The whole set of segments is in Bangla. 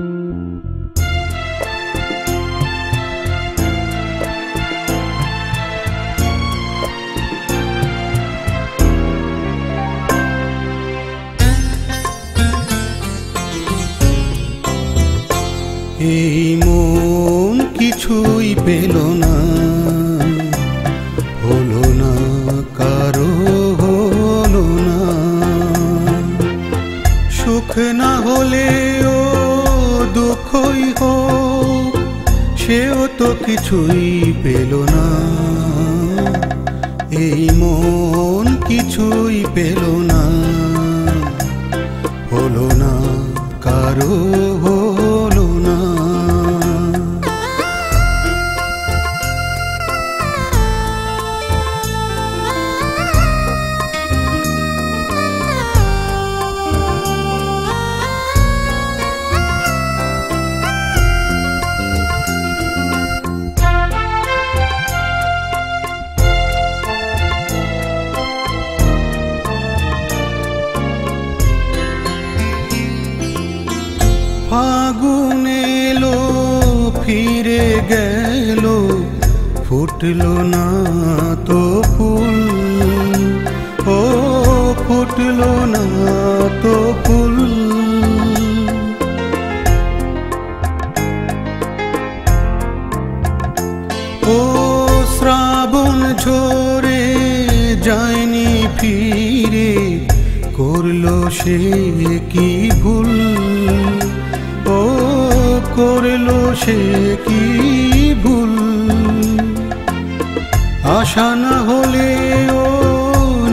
এই মন কিছুই পেল না, হলো না কারো, হলো না। সুখ না হলেও দুঃখই হোক, সেও তো কিছুই পেল না। এই মন কিছুই পেল না, হলো না কারো, হলো না। ফাগুন এলো ফিরে গেল, ফুটলো না তো ফুল, ও ফুটলো না তো ফুল। ও শ্রাবণ ঝরে যায়নি ফিরে, করলো সে কি ভুল, ও করলো সে কি ভুল। আশা না হলে ও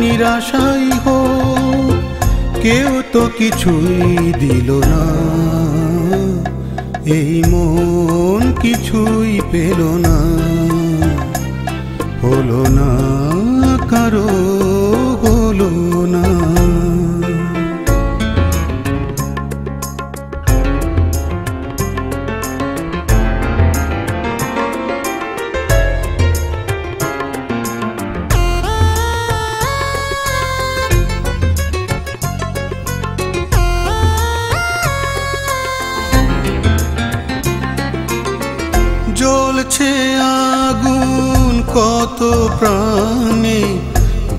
নিরাশাই হোক, কেউ তো কিছুই দিল না। এই মন কিছুই পেল না, হলো না কারো, হলো না। জ্বলছে আগুন কত প্রাণে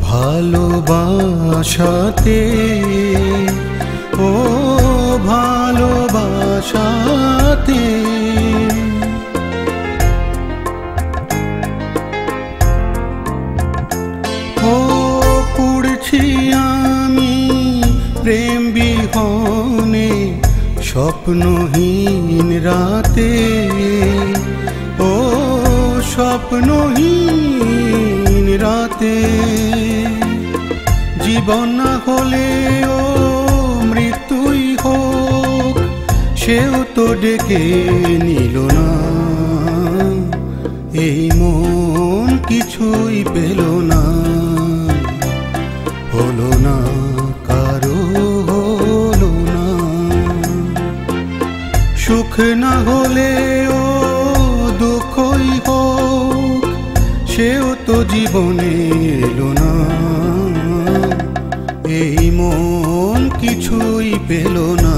ভালোবাসাতে, ও ভালোবাসাতে। ও পড়ছি আমি প্রেম বিহনে, স্বপ্নহীন রাতে, ও স্বপ্নহীন রাতে। জীবন না হলে ও মৃত্যুই হোক, সেও তো ডেকে নিল না। এই মন কিছুই পেল না, হলো না কারো, হলো না। সুখ না হলে ও দুঃখই হোক, সেও তো জীবনে এলো না। এই মন কিছুই পেল না।